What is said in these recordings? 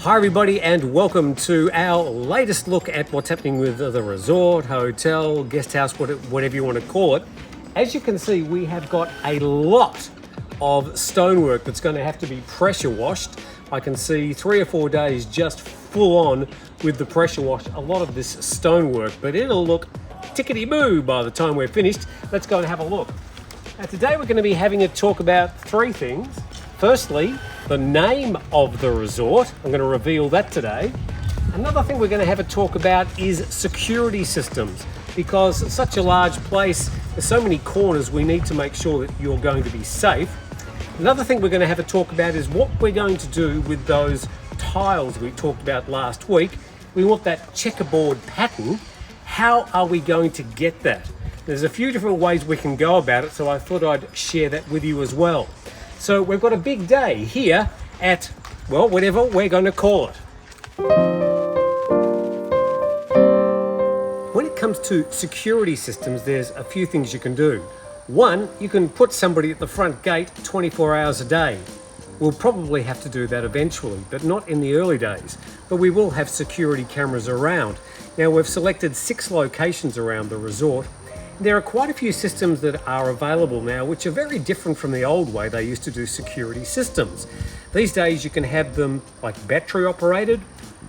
Hi everybody and welcome to our latest look at what's happening with the resort, hotel, guest house, whatever you want to call it. As you can see, we have got a lot of stonework that's going to have to be pressure washed. I can see 3 or 4 days just full on with the pressure wash, a lot of this stonework, but it'll look tickety-boo by the time we're finished. Let's go and have a look. Now today we're going to be having a talk about 3 things. Firstly, the name of the resort. I'm going to reveal that today. Another thing we're going to have a talk about is security systems, because it's such a large place, there's so many corners, we need to make sure that you're going to be safe. Another thing we're going to have a talk about is what we're going to do with those tiles we talked about last week. We want that checkerboard pattern. How are we going to get that? There's a few different ways we can go about it, so I thought I'd share that with you as well. So we've got a big day here at, well, whatever we're going to call it. When it comes to security systems, there's a few things you can do. One, you can put somebody at the front gate 24 hours a day. We'll probably have to do that eventually, but not in the early days. But we will have security cameras around. Now we've selected 6 locations around the resort. There are quite a few systems that are available now which are very different from the old way they used to do security systems. These days you can have them like battery operated,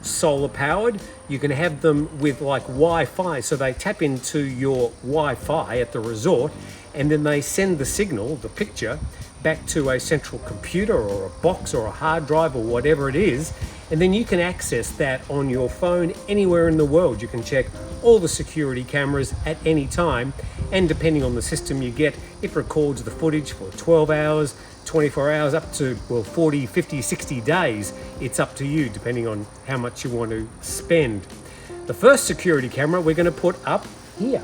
solar powered. You can have them with like Wi-Fi, so they tap into your Wi-Fi at the resort and then they send the signal, the picture, back to a central computer or a box or a hard drive or whatever it is, and then you can access that on your phone anywhere in the world. You can check all the security cameras at any time, and depending on the system you get, it records the footage for 12 hours, 24 hours, up to, well, 40, 50, 60 days. It's up to you depending on how much you want to spend. The first security camera we're going to put up here.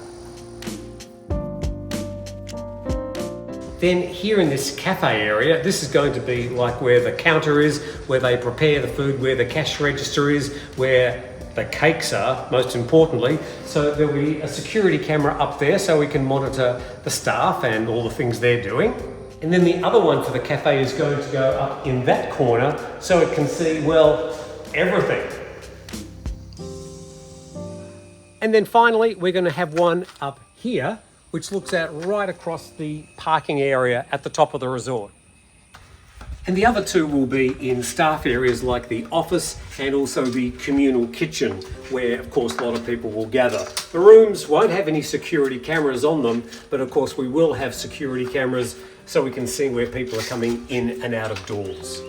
Then here in this cafe area, this is going to be like where the counter is, where they prepare the food, where the cash register is, where the cakes are, most importantly. So there'll be a security camera up there so we can monitor the staff and all the things they're doing. And then the other one for the cafe is going to go up in that corner so it can see, well, everything. And then finally, we're going to have one up here which looks out right across the parking area at the top of the resort. And the other 2 will be in staff areas like the office and also the communal kitchen, where of course a lot of people will gather. The rooms won't have any security cameras on them, but of course we will have security cameras so we can see where people are coming in and out of doors.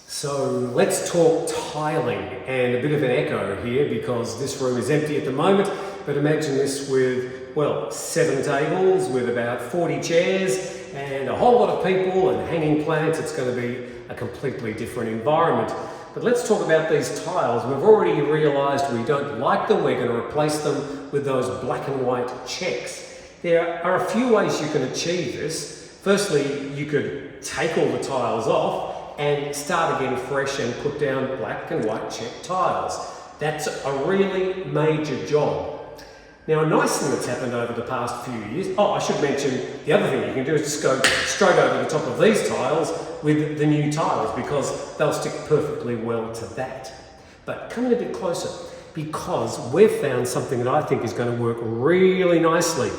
So let's talk tiling, and a bit of an echo here because this room is empty at the moment, but imagine this with, well, 7 tables with about 40 chairs and a whole lot of people and hanging plants. It's going to be a completely different environment. But let's talk about these tiles. We've already realised we don't like them. We're going to replace them with those black and white checks. There are a few ways you can achieve this. Firstly, you could take all the tiles off and start again fresh and put down black and white check tiles. That's a really major job. Now, a nice thing that's happened over the past few years, I should mention the other thing you can do is just go straight over the top of these tiles with the new tiles, because they'll stick perfectly well to that. But come in a bit closer, because we've found something that I think is going to work really nicely.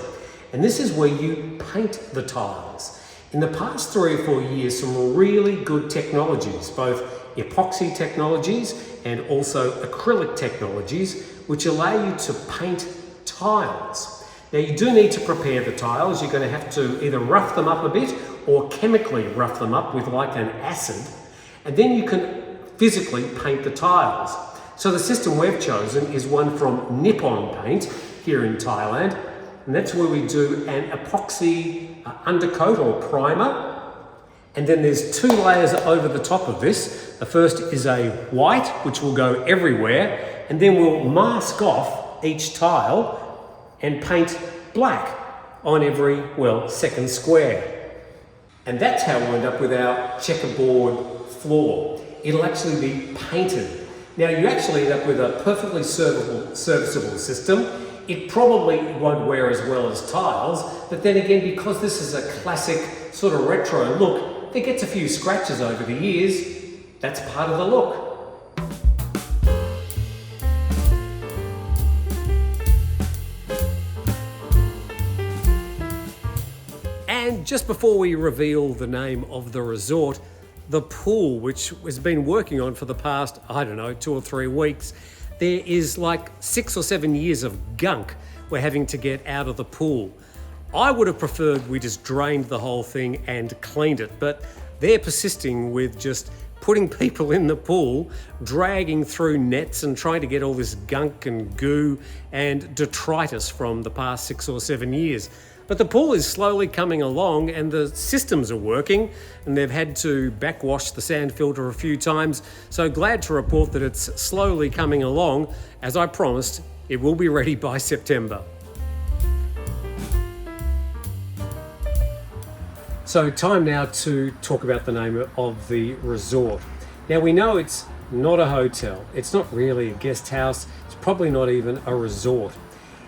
And this is where you paint the tiles. In the past 3 or 4 years, some really good technologies, both epoxy technologies and also acrylic technologies, which allow you to paint tiles. Now you do need to prepare the tiles. You're going to have to either rough them up a bit or chemically rough them up with like an acid, and then you can physically paint the tiles. So the system we've chosen is one from Nippon Paint here in Thailand, and that's where we do an epoxy undercoat or primer, and then there's 2 layers over the top of this. The first is a white, which will go everywhere, and then we'll mask off each tile and paint black on every, well, second square. And that's how we'll end up with our checkerboard floor. It'll actually be painted. Now you actually end up with a perfectly serviceable system. It probably won't wear as well as tiles, but then again, because this is a classic sort of retro look, it gets a few scratches over the years. That's part of the look. And just before we reveal the name of the resort, the pool, which has been working on for the past, I don't know, 2 or 3 weeks, there is like 6 or 7 years of gunk we're having to get out of the pool. I would have preferred we just drained the whole thing and cleaned it, but they're persisting with just putting people in the pool, dragging through nets and trying to get all this gunk and goo and detritus from the past 6 or 7 years. But the pool is slowly coming along and the systems are working, and they've had to backwash the sand filter a few times. So glad to report that it's slowly coming along. As I promised, it will be ready by September. So time now to talk about the name of the resort. Now we know it's not a hotel. It's not really a guest house. It's probably not even a resort.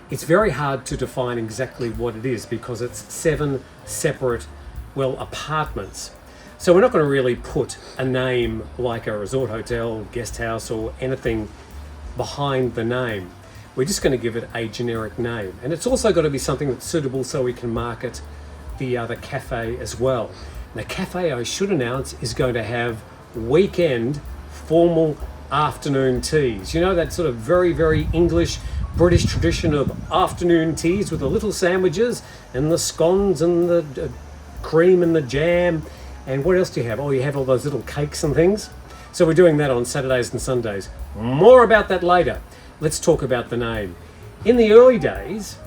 It's very hard to define exactly what it is because it's 7 separate, apartments. So we're not going to really put a name like a resort hotel, guest house, or anything behind the name. We're just going to give it a generic name. And it's also got to be something that's suitable so we can market the cafe as well. And the cafe, I should announce, is going to have weekend formal afternoon teas. You know, that sort of very, very English British tradition of afternoon teas with the little sandwiches and the scones and the cream and the jam. And what else do you have? Oh, you have all those little cakes and things. So we're doing that on Saturdays and Sundays. More about that later. Let's talk about the name. In the early days,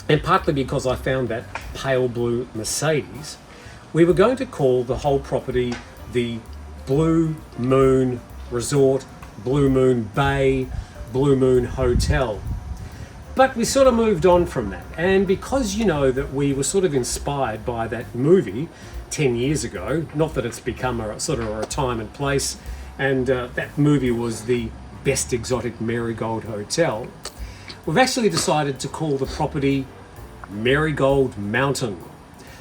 and partly because I found that pale blue Mercedes, we were going to call the whole property the Blue Moon Resort, Blue Moon Bay, Blue Moon Hotel. But we sort of moved on from that. And because you know that we were sort of inspired by that movie 10 years ago, not that it's become a sort of a retirement place, and that movie was the Best Exotic Marigold Hotel, we've actually decided to call the property Marigold Mountain.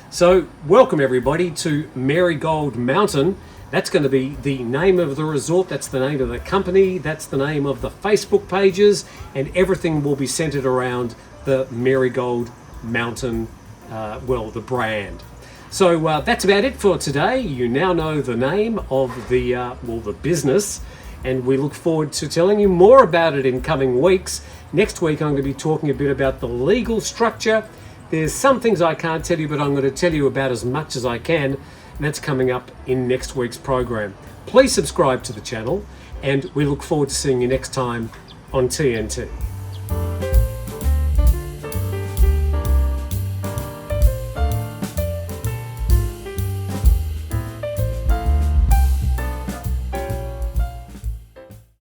So welcome everybody to Marigold Mountain. That's going to be the name of the resort, that's the name of the company, that's the name of the Facebook pages, and everything will be centered around the Marigold Mountain, the brand. So that's about it for today. You now know the name of the business, and we look forward to telling you more about it in coming weeks. Next week I'm going to be talking a bit about the legal structure. There's some things I can't tell you, but I'm going to tell you about as much as I can. And that's coming up in next week's program. Please subscribe to the channel, and we look forward to seeing you next time on TNT.